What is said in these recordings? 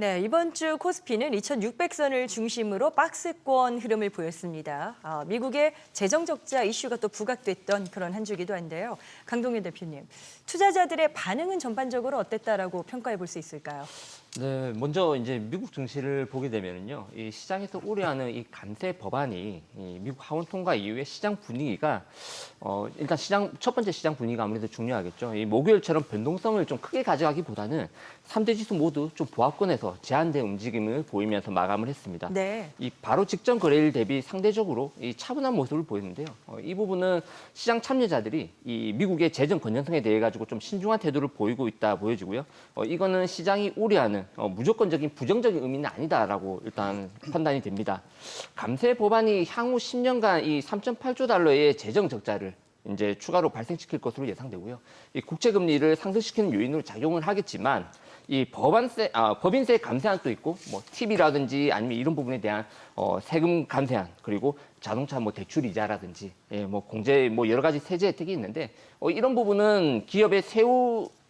네, 이번 주 코스피는 2,600선을 중심으로 박스권 흐름을 보였습니다. 미국의 재정 적자 이슈가 또 부각됐던 그런 한 주기도 한데요. 강동현 대표님, 투자자들의 반응은 전반적으로 어땠다라고 평가해 볼 수 있을까요? 네, 먼저 이제 미국 증시를 보게 되면은요, 이 시장에서 우려하는 이 관세 법안이 이 미국 하원 통과 이후에 시장 분위기가 일단 첫 번째 시장 분위기가 아무래도 중요하겠죠. 이 목요일처럼 변동성을 좀 크게 가져가기보다는 3대 지수 모두 좀 보합권에서 제한된 움직임을 보이면서 마감을 했습니다. 네. 이 바로 직전 거래일 대비 상대적으로 이 차분한 모습을 보였는데요. 이 부분은 시장 참여자들이 이 미국의 재정 건전성에 대해 가지고 좀 신중한 태도를 보이고 있다 보여지고요. 이거는 시장이 우려하는 무조건적인 부정적인 의미는 아니다라고 일단 판단이 됩니다. 감세 법안이 향후 10년간 이 3.8조 달러의 재정 적자를 이제 추가로 발생시킬 것으로 예상되고요. 이 국채 금리를 상승시키는 요인으로 작용을 하겠지만 이 법인세 감세안도 있고 뭐 TV라든지 아니면 이런 부분에 대한 세금 감세안 그리고 자동차 뭐 대출 이자라든지 뭐 공제 뭐 여러 가지 세제 혜택이 있는데 이런 부분은 기업의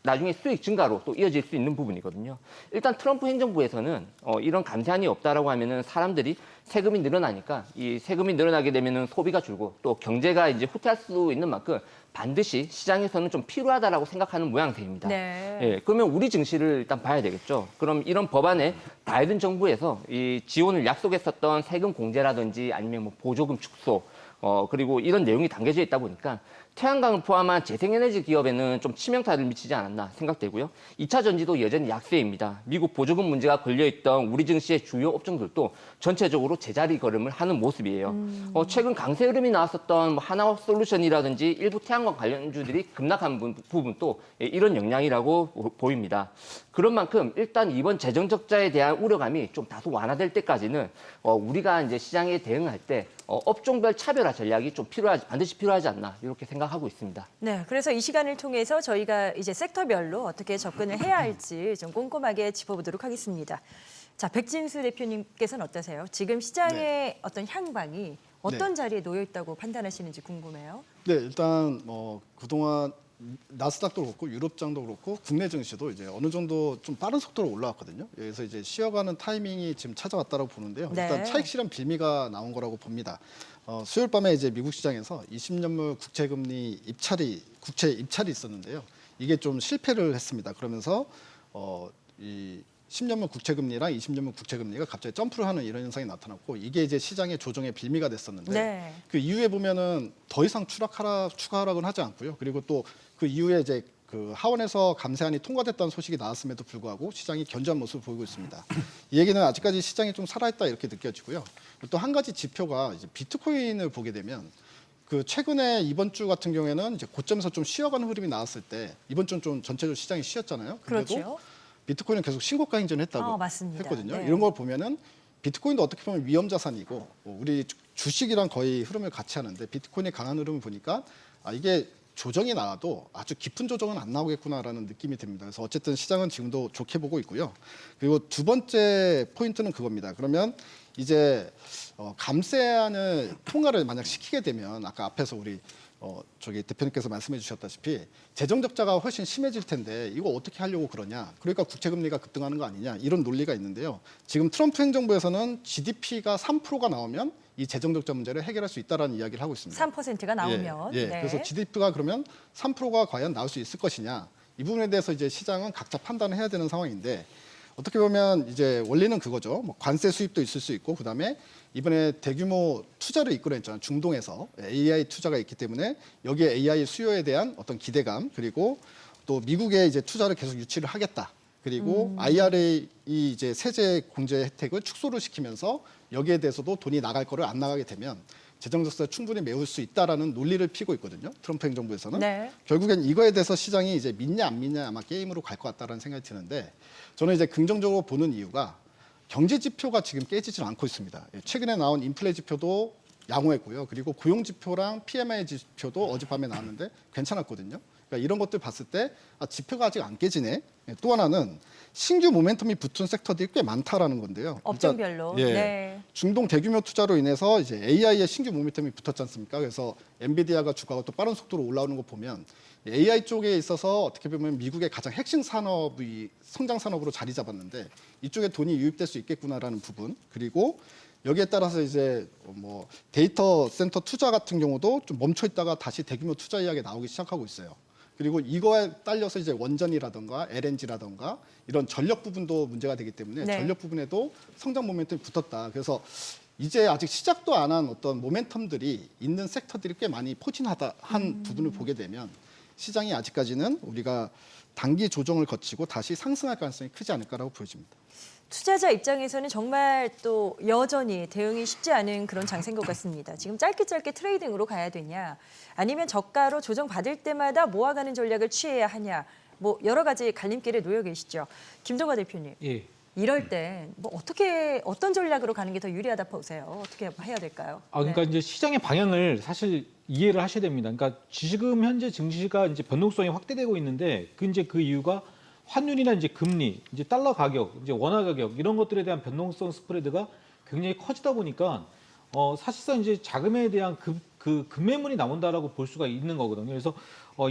나중에 수익 증가로 또 이어질 수 있는 부분이거든요. 일단 트럼프 행정부에서는 이런 감세안이 없다라고 하면은 사람들이 세금이 늘어나니까 이 세금이 늘어나게 되면은 소비가 줄고 또 경제가 이제 후퇴할 수 있는 만큼 반드시 시장에서는 좀 필요하다라고 생각하는 모양새입니다. 네. 예, 그러면 우리 증시를 일단 봐야 되겠죠. 그럼 이런 법안에 바이든 정부에서 이 지원을 약속했었던 세금 공제라든지 아니면 뭐 보조금 축소 그리고 이런 내용이 담겨져 있다 보니까 태양광을 포함한 재생에너지 기업에는 좀 치명타를 미치지 않았나 생각되고요. 2차 전지도 여전히 약세입니다. 미국 보조금 문제가 걸려있던 우리 증시의 주요 업종들도 전체적으로 제자리 걸음을 하는 모습이에요. 최근 강세 흐름이 나왔었던 뭐 하나솔루션이라든지 일부 태양광 관련주들이 급락한 부분도 이런 영향이라고 보입니다. 그런 만큼 일단 이번 재정 적자에 대한 우려감이 좀 다소 완화될 때까지는 우리가 이제 시장에 대응할 때 업종별 차별화 전략이 좀 반드시 필요하지 않나 이렇게 생각하고 있습니다. 네, 그래서 이 시간을 통해서 저희가 이제 섹터별로 어떻게 접근을 해야 할지 좀 꼼꼼하게 짚어보도록 하겠습니다. 자, 백진수 대표님께서는 어떠세요? 지금 시장의 어떤 향방이 어떤 자리에 놓여 있다고 판단하시는지 궁금해요. 네, 일단 그동안 나스닥도 그렇고 유럽장도 그렇고 국내 증시도 이제 어느 정도 좀 빠른 속도로 올라왔거든요. 그래서 이제 쉬어가는 타이밍이 지금 찾아왔다고 보는데요. 네. 일단 차익 실현 빌미가 나온 거라고 봅니다. 수요일 밤에 이제 미국 시장에서 20년물 국채금리 국채 입찰이 있었는데요. 이게 좀 실패를 했습니다. 그러면서 이 10년물 국채금리랑 20년물 국채금리가 갑자기 점프를 하는 이런 현상이 나타났고 이게 이제 시장의 조정의 빌미가 됐었는데 네. 그 이후에 보면은 더 이상 추가 하락은 하지 않고요. 그리고 또 그 이후에 이제 그 하원에서 감세안이 통과됐다는 소식이 나왔음에도 불구하고 시장이 견조한 모습을 보이고 있습니다. 이 얘기는 아직까지 시장이 좀 살아있다 이렇게 느껴지고요. 또 한 가지 지표가 이제 비트코인을 보게 되면 그 최근에 이번 주 같은 경우에는 이제 고점에서 좀 쉬어가는 흐름이 나왔을 때 이번 주는 좀 전체적으로 시장이 쉬었잖아요. 근데도 그렇죠. 비트코인은 계속 신고가 행진했다고 맞습니다. 했거든요. 네. 이런 걸 보면은 비트코인도 어떻게 보면 위험 자산이고 우리 주식이랑 거의 흐름을 같이 하는데 비트코인의 강한 흐름을 보니까 이게 조정이 나와도 아주 깊은 조정은 안 나오겠구나라는 느낌이 듭니다. 그래서 어쨌든 시장은 지금도 좋게 보고 있고요. 그리고 두 번째 포인트는 그겁니다. 그러면 이제 감세안을 통과를 만약 시키게 되면 아까 앞에서 우리 저기 대표님께서 말씀해 주셨다시피 재정 적자가 훨씬 심해질 텐데 이거 어떻게 하려고 그러냐. 그러니까 국채 금리가 급등하는 거 아니냐. 이런 논리가 있는데요. 지금 트럼프 행정부에서는 GDP가 3%가 나오면 이 재정 적자 문제를 해결할 수 있다라는 이야기를 하고 있습니다. 3%가 나오면. 예. 네. 그래서 GDP가 그러면 3%가 과연 나올 수 있을 것이냐. 이 부분에 대해서 이제 시장은 각자 판단을 해야 되는 상황인데 어떻게 보면 이제 원리는 그거죠. 뭐 관세 수입도 있을 수 있고 그다음에 이번에 대규모 투자를 이끌어냈잖아요. 중동에서 AI 투자가 있기 때문에 여기에 AI 수요에 대한 어떤 기대감 그리고 또 미국의 이제 투자를 계속 유치를 하겠다. 그리고 IRA 이제 세제 공제 혜택을 축소를 시키면서 여기에 대해서도 돈이 나갈 거를 안 나가게 되면 재정 적자를 충분히 메울 수 있다라는 논리를 피고 있거든요. 트럼프 행정부에서는. 네. 결국엔 이거에 대해서 시장이 이제 믿냐 안 믿냐 아마 게임으로 갈 것 같다라는 생각이 드는데 저는 이제 긍정적으로 보는 이유가 경제 지표가 지금 깨지질 않고 있습니다. 최근에 나온 인플레 지표도 양호했고요. 그리고 고용 지표랑 PMI 지표도 어젯밤에 나왔는데 괜찮았거든요. 그러니까 이런 것들 봤을 때 지표가 아직 안 깨지네. 또 하나는 신규 모멘텀이 붙은 섹터들이 꽤 많다라는 건데요. 업종별로. 일단, 네. 중동 대규모 투자로 인해서 이제 AI의 신규 모멘텀이 붙었지 않습니까? 그래서 엔비디아가 주가가 또 빠른 속도로 올라오는 거 보면 AI 쪽에 있어서 어떻게 보면 미국의 가장 핵심 산업이 성장 산업으로 자리 잡았는데 이쪽에 돈이 유입될 수 있겠구나라는 부분, 그리고 여기에 따라서 이제 뭐 데이터 센터 투자 같은 경우도 좀 멈춰 있다가 다시 대규모 투자 이야기 나오기 시작하고 있어요. 그리고 이거에 딸려서 이제 원전이라든가 LNG라든가 이런 전력 부분도 문제가 되기 때문에 네. 전력 부분에도 성장 모멘텀이 붙었다. 그래서 이제 아직 시작도 안 한 어떤 모멘텀들이 있는 섹터들이 꽤 많이 포진한 부분을 보게 되면 시장이 아직까지는 우리가 단기 조정을 거치고 다시 상승할 가능성이 크지 않을까라고 보여집니다. 투자자 입장에서는 정말 또 여전히 대응이 쉽지 않은 그런 장세인 것 같습니다. 지금 짧게 트레이딩으로 가야 되냐, 아니면 저가로 조정받을 때마다 모아가는 전략을 취해야 하냐, 뭐 여러 가지 갈림길에 놓여 계시죠. 김동관 대표님, 예. 이럴 때 뭐 어떤 전략으로 가는 게 더 유리하다 보세요? 어떻게 해야 될까요? 그러니까 이제 시장의 방향을 사실 이해를 하셔야 됩니다. 그러니까 지금 현재 증시가 이제 변동성이 확대되고 있는데 그 이유가 환율이나 이제 금리, 이제 달러 가격, 이제 원화 가격 이런 것들에 대한 변동성 스프레드가 굉장히 커지다 보니까 사실상 이제 자금에 대한 급매물이 나온다라고 볼 수가 있는 거거든요. 그래서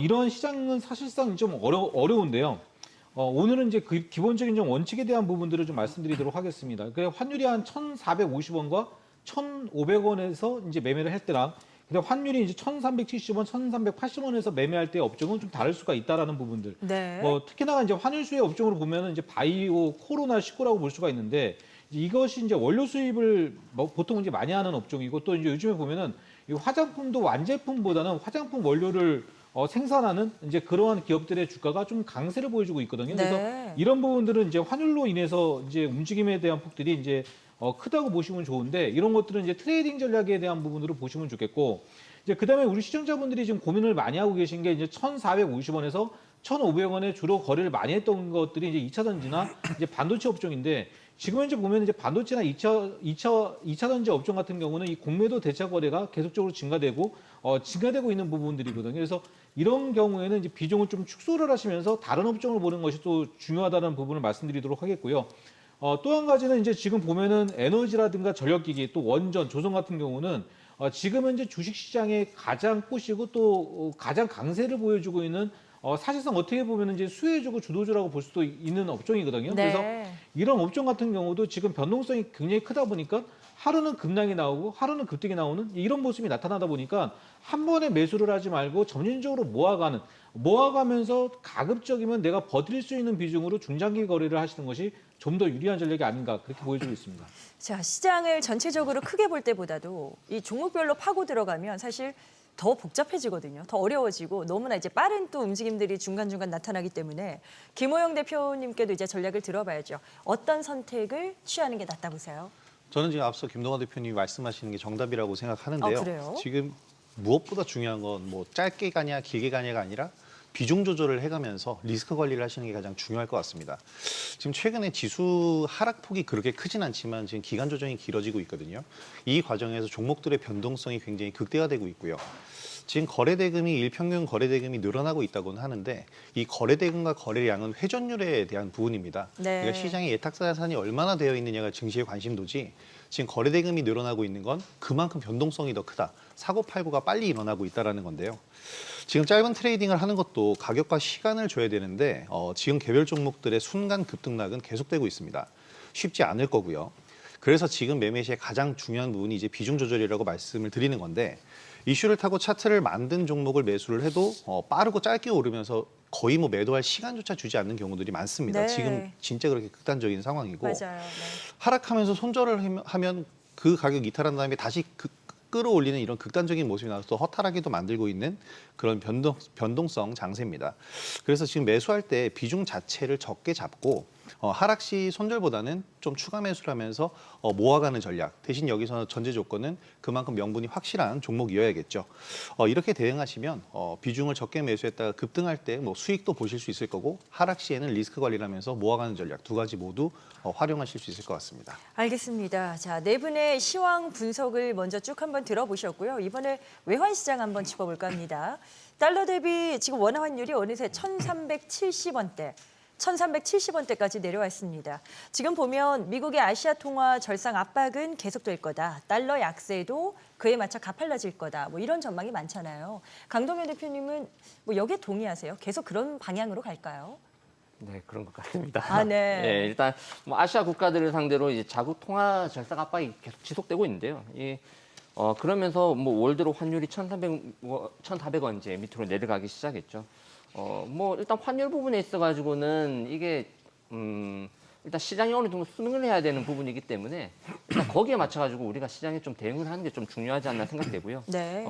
이런 시장은 사실상 좀 어려운데요. 오늘은 이제 기본적인 좀 원칙에 대한 부분들을 좀 말씀드리도록 하겠습니다. 그래 환율이 한 1,450원과 1,500원에서 이제 매매를 할 때랑 근데 환율이 이제 1,370원, 1,380원에서 매매할 때 업종은 좀 다를 수가 있다라는 부분들. 네. 뭐 특히나 이제 환율 수혜 업종으로 보면은 이제 바이오, 코로나, 식구라고 볼 수가 있는데 이것이 이제 원료 수입을 보통 이제 많이 하는 업종이고 또 이제 요즘에 보면은 이 화장품도 완제품보다는 화장품 원료를 생산하는 이제 그러한 기업들의 주가가 좀 강세를 보여주고 있거든요. 그래서 네. 이런 부분들은 이제 환율로 인해서 이제 움직임에 대한 폭들이 이제 크다고 보시면 좋은데 이런 것들은 이제 트레이딩 전략에 대한 부분으로 보시면 좋겠고 이제 그다음에 우리 시청자분들이 지금 고민을 많이 하고 계신 게 이제 1,450원에서 1,500원에 주로 거래를 많이 했던 것들이 이제 2차 전지나 이제 반도체 업종인데 지금 현재 보면 이제 반도체나 2차 전지 업종 같은 경우는 이 공매도 대차 거래가 계속적으로 증가되고 있는 부분들이거든요. 그래서 이런 경우에는 이제 비중을 좀 축소를 하시면서 다른 업종을 보는 것이 또 중요하다는 부분을 말씀드리도록 하겠고요. 또 한 가지는 이제 지금 보면은 에너지라든가 전력기기 또 원전, 조선 같은 경우는 지금 현재 주식시장의 가장 꼬시고 또 가장 강세를 보여주고 있는 사실상 어떻게 보면 이제 수혜주고 주도주라고 볼 수도 있는 업종이거든요. 네. 그래서 이런 업종 같은 경우도 지금 변동성이 굉장히 크다 보니까 하루는 급락이 나오고 하루는 급등이 나오는 이런 모습이 나타나다 보니까 한 번에 매수를 하지 말고 점진적으로 모아가면서 가급적이면 내가 버틸 수 있는 비중으로 중장기 거래를 하시는 것이 좀 더 유리한 전략이 아닌가 그렇게 보여지고 있습니다. 자, 시장을 전체적으로 크게 볼 때보다도 이 종목별로 파고 들어가면 사실 더 복잡해지거든요. 더 어려워지고 너무나 이제 빠른 또 움직임들이 중간중간 나타나기 때문에 김호영 대표님께도 이제 전략을 들어봐야죠. 어떤 선택을 취하는 게 낫다 보세요? 저는 지금 앞서 김동관 대표님이 말씀하시는 게 정답이라고 생각하는데요. 그래요? 지금 무엇보다 중요한 건 뭐 짧게 가냐 길게 가냐가 아니라 비중 조절을 해가면서 리스크 관리를 하시는 게 가장 중요할 것 같습니다. 지금 최근에 지수 하락폭이 그렇게 크진 않지만 지금 기간 조정이 길어지고 있거든요. 이 과정에서 종목들의 변동성이 굉장히 극대화되고 있고요. 지금 거래대금이 일평균 거래대금이 늘어나고 있다고는 하는데 이 거래대금과 거래량은 회전율에 대한 부분입니다. 네. 그러니까 시장에 예탁자산이 얼마나 되어 있느냐가 증시의 관심도지 지금 거래대금이 늘어나고 있는 건 그만큼 변동성이 더 크다. 사고팔고가 빨리 일어나고 있다는 건데요. 지금 짧은 트레이딩을 하는 것도 가격과 시간을 줘야 되는데 지금 개별 종목들의 순간 급등락은 계속되고 있습니다. 쉽지 않을 거고요. 그래서 지금 매매 시에 가장 중요한 부분이 이제 비중 조절이라고 말씀을 드리는 건데 이슈를 타고 차트를 만든 종목을 매수를 해도 빠르고 짧게 오르면서 거의 뭐 매도할 시간조차 주지 않는 경우들이 많습니다. 네. 지금 진짜 그렇게 극단적인 상황이고 맞아요. 네. 하락하면서 손절을 하면 그 가격 이탈한 다음에 다시 끌어올리는 이런 극단적인 모습이 나와서 또 허탈하게도 만들고 있는 그런 변동성 장세입니다. 그래서 지금 매수할 때 비중 자체를 적게 잡고 하락 시 손절보다는 좀 추가 매수를 하면서 모아가는 전략. 대신 여기서 전제 조건은 그만큼 명분이 확실한 종목이어야겠죠. 이렇게 대응하시면 비중을 적게 매수했다가 급등할 때 뭐 수익도 보실 수 있을 거고 하락 시에는 리스크 관리를 하면서 모아가는 전략 두 가지 모두 활용하실 수 있을 것 같습니다. 알겠습니다. 자, 네 분의 시황 분석을 먼저 쭉 한번 들어보셨고요. 이번에 외환 시장 한번 짚어볼까 합니다. 달러 대비 지금 원화 환율이 어느새 1,370원대. 1,370원대까지 내려왔습니다. 지금 보면 미국의 아시아 통화 절상 압박은 계속될 거다. 달러 약세도 그에 맞춰 가팔라질 거다. 뭐 이런 전망이 많잖아요. 강동현 대표님은 뭐 여기에 동의하세요? 계속 그런 방향으로 갈까요? 네, 그런 것 같습니다. 아, 네. 예, 일단 뭐 아시아 국가들을 상대로 이제 자국 통화 절상 압박이 계속 지속되고 있는데요. 그러면서 뭐 월드로 환율이 1,400원 이제 밑으로 내려가기 시작했죠. 뭐 일단 환율 부분에 있어가지고는 이게 일단 시장이 어느 정도 수능을 해야 되는 부분이기 때문에 일단 거기에 맞춰가지고 우리가 시장에 좀 대응을 하는 게 좀 중요하지 않나 생각되고요. 네.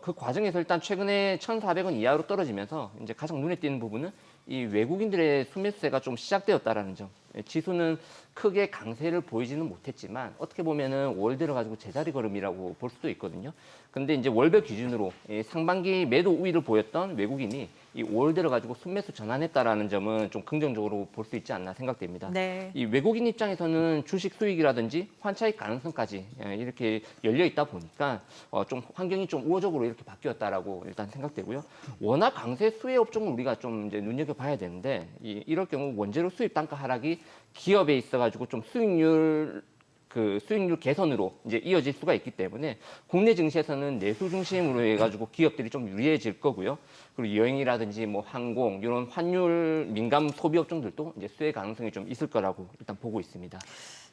그 과정에서 일단 최근에 1,400원 이하로 떨어지면서 이제 가장 눈에 띄는 부분은 이 외국인들의 순매수세가 좀 시작되었다라는 점. 지수는 크게 강세를 보이지는 못했지만 어떻게 보면은 월 들어가지고 제자리 걸음이라고 볼 수도 있거든요. 근데 이제 월별 기준으로 상반기 매도 우위를 보였던 외국인이 이 월 들어가지고 순매수 전환했다라는 점은 좀 긍정적으로 볼 수 있지 않나 생각됩니다. 네. 이 외국인 입장에서는 주식 수익이라든지 환차익 가능성까지 이렇게 열려 있다 보니까 좀 환경이 좀 우호적으로 이렇게 바뀌었다라고 일단 생각되고요. 워낙 강세 수혜 업종을 우리가 좀 이제 눈여겨봐야 되는데 이럴 경우 원재료 수입 단가 하락이 기업에 있어가지고 좀 수익률 개선으로 이제 이어질 수가 있기 때문에 국내 증시에서는 내수 중심으로 해가지고 기업들이 좀 유리해질 거고요. 그리고 여행이라든지 뭐 항공 이런 환율 민감 소비 업종들도 이제 수혜 가능성이 좀 있을 거라고 일단 보고 있습니다.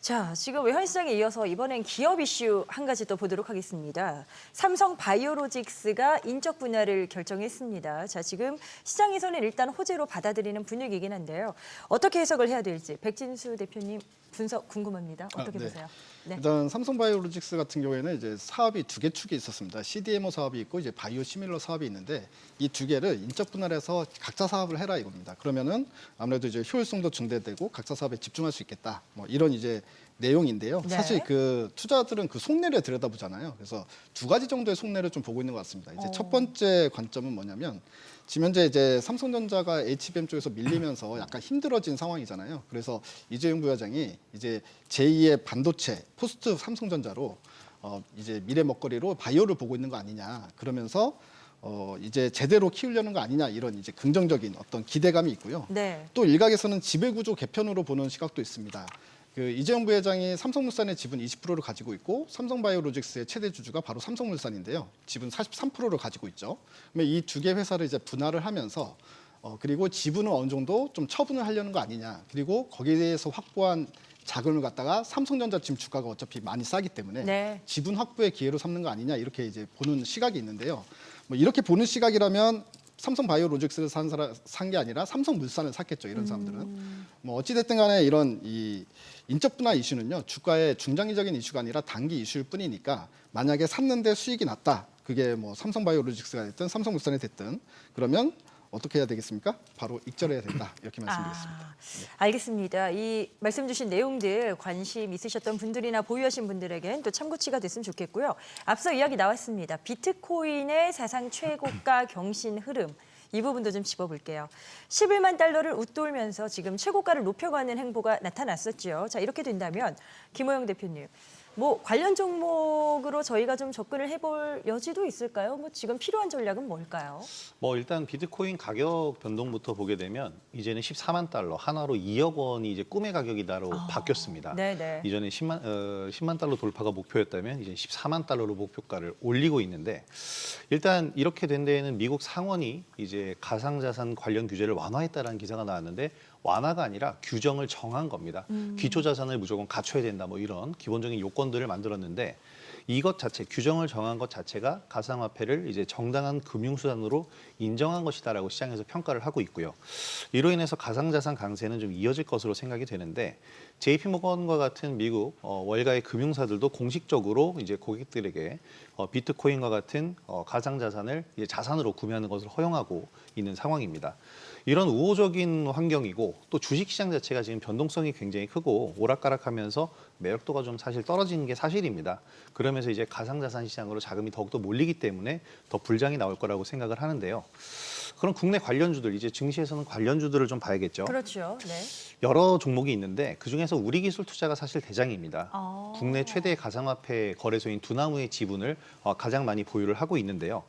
자, 지금 외환시장에 이어서 이번엔 기업 이슈 한 가지 더 보도록 하겠습니다. 삼성 바이오로직스가 인적 분할을 결정했습니다. 자, 지금 시장에서는 일단 호재로 받아들이는 분위기이긴 한데요. 어떻게 해석을 해야 될지 백진수 대표님 분석 궁금합니다. 어떻게 네. 보세요? 네. 일단 삼성바이오로직스 같은 경우에는 이제 사업이 두 개 축이 있었습니다. CDMO 사업이 있고 이제 바이오 시밀러 사업이 있는데 이 두 개를 인적 분할해서 각자 사업을 해라 이겁니다. 그러면은 아무래도 이제 효율성도 증대되고 각자 사업에 집중할 수 있겠다. 뭐 이런 이제 내용인데요. 네. 사실 그 투자들은 그 속내를 들여다보잖아요. 그래서 두 가지 정도의 속내를 좀 보고 있는 것 같습니다. 이제 첫 번째 관점은 뭐냐면 지금 현재 이제 삼성전자가 HBM 쪽에서 밀리면서 약간 힘들어진 상황이잖아요. 그래서 이재용 부회장이 이제 제2의 반도체 포스트 삼성전자로 이제 미래 먹거리로 바이오를 보고 있는 거 아니냐. 그러면서 이제 제대로 키우려는 거 아니냐 이런 이제 긍정적인 어떤 기대감이 있고요. 네. 또 일각에서는 지배구조 개편으로 보는 시각도 있습니다. 그 이재용 부회장이 삼성물산의 지분 20%를 가지고 있고 삼성바이오로직스의 최대 주주가 바로 삼성물산인데요. 지분 43%를 가지고 있죠. 그러면 이 두 개 회사를 이제 분할을 하면서 그리고 지분을 어느 정도 좀 처분을 하려는 거 아니냐. 그리고 거기에 대해서 확보한 자금을 갖다가 삼성전자 지금 주가가 어차피 많이 싸기 때문에 네. 지분 확보의 기회로 삼는 거 아니냐 이렇게 이제 보는 시각이 있는데요. 뭐 이렇게 보는 시각이라면 삼성바이오로직스를 산 게 아니라 삼성물산을 샀겠죠. 이런 사람들은. 뭐 어찌됐든 간에 이런 이 인적 분할 이슈는요. 주가의 중장기적인 이슈가 아니라 단기 이슈일 뿐이니까 만약에 샀는데 수익이 났다. 그게 뭐 삼성바이오로직스가 됐든 삼성물산이 됐든 그러면 어떻게 해야 되겠습니까? 바로 익절해야 된다. 이렇게 말씀드리겠습니다. 알겠습니다. 이 말씀 주신 내용들 관심 있으셨던 분들이나 보유하신 분들에겐 또 참고치가 됐으면 좋겠고요. 앞서 이야기 나왔습니다. 비트코인의 사상 최고가 경신 흐름. 이 부분도 좀 짚어볼게요. 11만 달러를 웃돌면서 지금 최고가를 높여가는 행보가 나타났었죠. 자, 이렇게 된다면 김호영 대표님, 뭐 관련 종목으로 저희가 좀 접근을 해볼 여지도 있을까요? 뭐 지금 필요한 전략은 뭘까요? 뭐 일단 비트코인 가격 변동부터 보게 되면 이제는 14만 달러, 하나로 2억 원이 이제 꿈의 가격이다로 바뀌었습니다. 네네. 이전에 10만 달러 돌파가 목표였다면 이제 14만 달러로 목표가를 올리고 있는데 일단 이렇게 된 데에는 미국 상원이 이제 가상자산 관련 규제를 완화했다라는 기사가 나왔는데 완화가 아니라 규정을 정한 겁니다. 기초 자산을 무조건 갖춰야 된다 뭐 이런 기본적인 요건들을 만들었는데 이것 자체 규정을 정한 것 자체가 가상화폐를 이제 정당한 금융수단으로 인정한 것이다라고 시장에서 평가를 하고 있고요. 이로 인해서 가상자산 강세는 좀 이어질 것으로 생각이 되는데 JP모건과 같은 미국 월가의 금융사들도 공식적으로 이제 고객들에게 비트코인과 같은 가상자산을 이제 자산으로 구매하는 것을 허용하고 있는 상황입니다. 이런 우호적인 환경이고 또 주식시장 자체가 지금 변동성이 굉장히 크고 오락가락하면서 매력도가 좀 사실 떨어지는 게 사실입니다. 그러면서 이제 가상자산 시장으로 자금이 더욱더 몰리기 때문에 더 불장이 나올 거라고 생각을 하는데요. 그럼 국내 관련주들, 이제 증시에서는 관련주들을 좀 봐야겠죠. 그렇죠. 네. 여러 종목이 있는데 그중에서 우리기술투자가 사실 대장입니다. 국내 최대 가상화폐 거래소인 두나무의 지분을 가장 많이 보유를 하고 있는데요.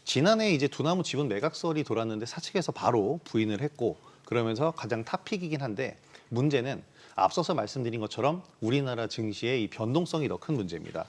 지난해 이제 두나무 지분 매각설이 돌았는데 사측에서 바로 부인을 했고 그러면서 가장 탑픽이긴 한데 문제는 앞서서 말씀드린 것처럼 우리나라 증시의 이 변동성이 더 큰 문제입니다.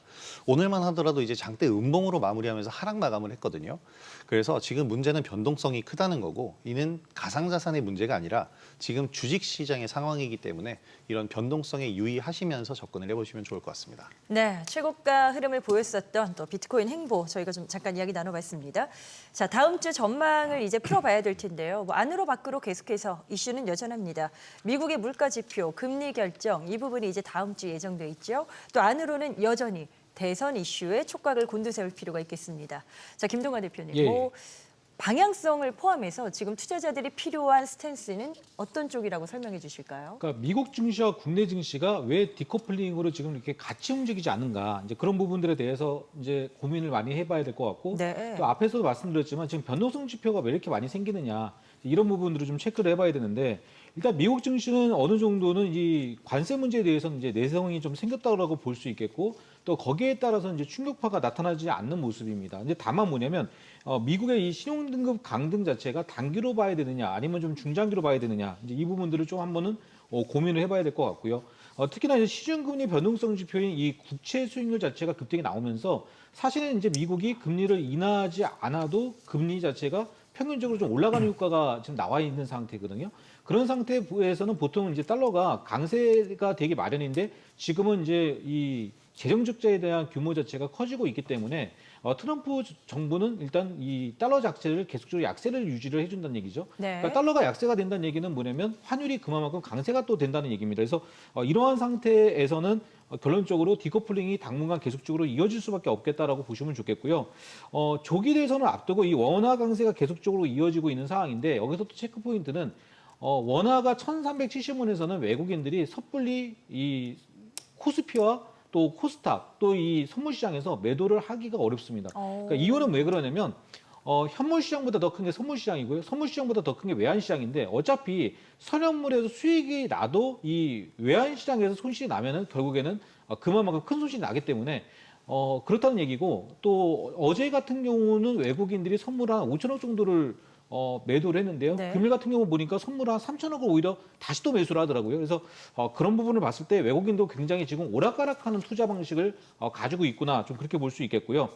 오늘만 하더라도 이제 장대 음봉으로 마무리하면서 하락 마감을 했거든요. 그래서 지금 문제는 변동성이 크다는 거고 이는 가상자산의 문제가 아니라 지금 주식시장의 상황이기 때문에 이런 변동성에 유의하시면서 접근을 해보시면 좋을 것 같습니다. 네, 최고가 흐름을 보였었던 또 비트코인 행보 저희가 좀 잠깐 이야기 나눠봤습니다. 자, 다음 주 전망을 이제 풀어봐야 될 텐데요. 뭐 안으로 밖으로 계속해서 이슈는 여전합니다. 미국의 물가 지표, 금리 결정 이 부분이 이제 다음 주 예정돼 있죠. 또 안으로는 여전히 대선 이슈에 촉각을 곤두세울 필요가 있겠습니다. 자, 김동완 대표님, 예. 뭐 방향성을 포함해서 지금 투자자들이 필요한 스탠스는 어떤 쪽이라고 설명해 주실까요? 그러니까 미국 증시와 국내 증시가 왜 디커플링으로 지금 이렇게 같이 움직이지 않는가 이제 그런 부분들에 대해서 이제 고민을 많이 해봐야 될 것 같고 네. 또 앞에서도 말씀드렸지만 지금 변동성 지표가 왜 이렇게 많이 생기느냐 이런 부분들을 좀 체크를 해봐야 되는데 일단 미국 증시는 어느 정도는 이 관세 문제에 대해서는 이제 내성이 좀 생겼다고 볼 수 있겠고 또 거기에 따라서 이제 충격파가 나타나지 않는 모습입니다. 이제 다만 뭐냐면 미국의 이 신용등급 강등 자체가 단기로 봐야 되느냐 아니면 좀 중장기로 봐야 되느냐 이제 이 부분들을 좀 한번은 고민을 해봐야 될 것 같고요. 특히나 이제 시중금리 변동성 지표인 이 국채 수익률 자체가 급등이 나오면서 사실은 이제 미국이 금리를 인하하지 않아도 금리 자체가 평균적으로 좀 올라가는 효과가 지금 나와 있는 상태거든요. 그런 상태에서는 보통 이제 달러가 강세가 되기 마련인데 지금은 이제 이 재정 적자에 대한 규모 자체가 커지고 있기 때문에 트럼프 정부는 일단 이 달러 자체를 계속적으로 약세를 유지를 해준다는 얘기죠. 네. 그러니까 달러가 약세가 된다는 얘기는 뭐냐면 환율이 그만큼 강세가 또 된다는 얘기입니다. 그래서 이러한 상태에서는 결론적으로 디커플링이 당분간 계속적으로 이어질 수밖에 없겠다라고 보시면 좋겠고요. 조기 대선을 앞두고 이 원화 강세가 계속적으로 이어지고 있는 상황인데 여기서 또 체크 포인트는 원화가 1,370원에서는 외국인들이 섣불리 이 코스피와 또 코스닥 또 이 선물 시장에서 매도를 하기가 어렵습니다. 그러니까 이유는 왜 그러냐면 현물 시장보다 더 큰 게 선물 시장이고요. 선물 시장보다 더 큰 게 외환 시장인데 어차피 선현물에서 수익이 나도 이 외환 시장에서 손실이 나면은 결국에는 그만큼 큰 손실이 나기 때문에 그렇다는 얘기고 또 어제 같은 경우는 외국인들이 선물 한 5천억 정도를 매도를 했는데요. 네. 금일 같은 경우 보니까 선물 한 3천억을 오히려 다시 또 매수를 하더라고요. 그래서 그런 부분을 봤을 때 외국인도 굉장히 지금 오락가락하는 투자 방식을 가지고 있구나 좀 그렇게 볼 수 있겠고요.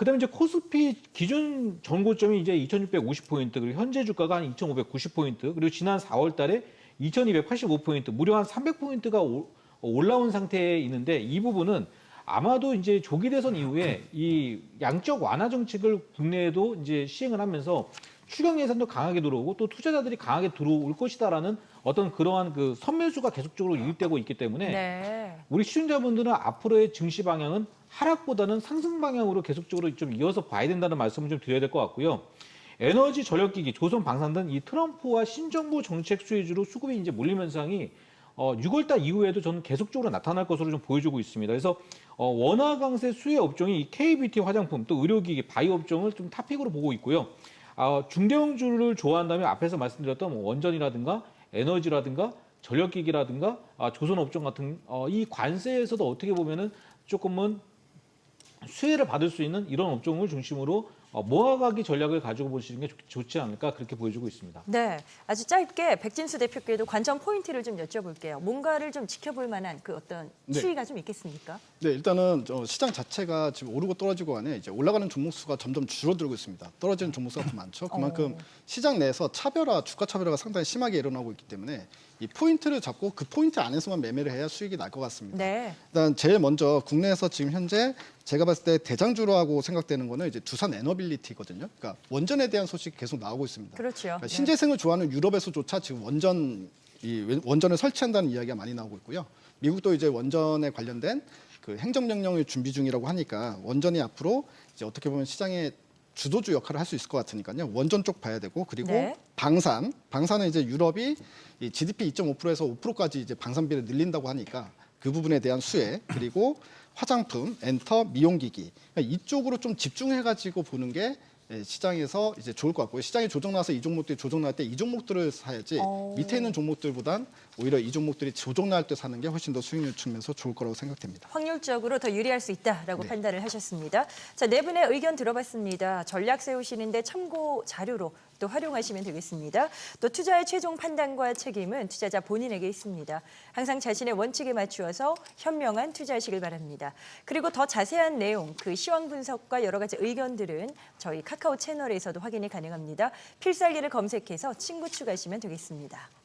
그다음에 이제 코스피 기준 전고점이 이제 2,650포인트 그리고 현재 주가가 한 2,590포인트 그리고 지난 4월달에 2,285포인트 무려 한 300포인트가 올라온 상태에 있는데 이 부분은 아마도 이제 조기 대선 이후에 이 양적 완화 정책을 국내에도 이제 시행을 하면서 추경 예산도 강하게 들어오고 또 투자자들이 강하게 들어올 것이다라는 어떤 그러한 그 선매수가 계속적으로 유입되고 있기 때문에 네. 우리 시청자분들은 앞으로의 증시 방향은 하락보다는 상승 방향으로 계속적으로 좀 이어서 봐야 된다는 말씀을 좀 드려야 될 것 같고요. 에너지 전력기기, 조선 방산 등 이 트럼프와 신정부 정책 수혜주로 수급이 이제 몰리는 현상이 6월달 이후에도 저는 계속적으로 나타날 것으로 좀 보여주고 있습니다. 그래서 원화 강세 수혜 업종이 KBT 화장품, 또 의료기기, 바이오 업종을 좀 탑픽으로 보고 있고요. 중대형주를 좋아한다면 앞에서 말씀드렸던 뭐 원전이라든가 에너지라든가 전력기기라든가 조선 업종 같은 이 관세에서도 어떻게 보면은 조금은 수혜를 받을 수 있는 이런 업종을 중심으로 모아가기 전략을 가지고 보시는 게 좋지 않을까 그렇게 보여주고 있습니다. 네, 아주 짧게 백진수 대표께도 관점 포인트를 좀 여쭤볼게요. 뭔가를 좀 지켜볼 만한 그 어떤 네. 추이가 좀 있겠습니까? 네, 일단은 시장 자체가 지금 오르고 떨어지고 간에 이제 올라가는 종목 수가 점점 줄어들고 있습니다. 떨어지는 종목 수가 더 많죠. 그만큼 시장 내에서 주가 차별화가 상당히 심하게 일어나고 있기 때문에 이 포인트를 잡고 그 포인트 안에서만 매매를 해야 수익이 날 것 같습니다. 네. 일단 제일 먼저 국내에서 지금 현재 제가 봤을 때 대장주라고 생각되는 거는 이제 두산 에너빌리티거든요. 그러니까 원전에 대한 소식 계속 나오고 있습니다. 그렇죠. 그러니까 네. 신재생을 좋아하는 유럽에서조차 지금 원전을 설치한다는 이야기가 많이 나오고 있고요. 미국도 이제 원전에 관련된 그 행정명령을 준비 중이라고 하니까 원전이 앞으로 이제 어떻게 보면 시장의 주도주 역할을 할 수 있을 것 같으니까요. 원전 쪽 봐야 되고 그리고 네. 방산은 이제 유럽이 이 GDP 2.5%에서 5%까지 이제 방산비를 늘린다고 하니까 그 부분에 대한 수혜 그리고 화장품, 엔터, 미용기기 그러니까 이쪽으로 좀 집중해가지고 보는 게 시장에서 이제 좋을 것 같고요. 시장이 조정 나서 이 종목들이 조정 날 때 이 종목들을 사야지 밑에 있는 종목들보단 오히려 이 종목들이 조정 날 때 사는 게 훨씬 더 수익률 측면에서 좋을 거라고 생각됩니다. 확률적으로 더 유리할 수 있다라고 네. 판단을 하셨습니다. 자, 네 분의 의견 들어봤습니다. 전략 세우시는데 참고 자료로 방식도 활용하시면 되겠습니다. 또 투자의 최종 판단과 책임은 투자자 본인에게 있습니다. 항상 자신의 원칙에 맞추어서 현명한 투자하시길 바랍니다. 그리고 더 자세한 내용, 그 시황 분석과 여러 가지 의견들은 저희 카카오 채널에서도 확인이 가능합니다. 필살기를 검색해서 친구 추가하시면 되겠습니다.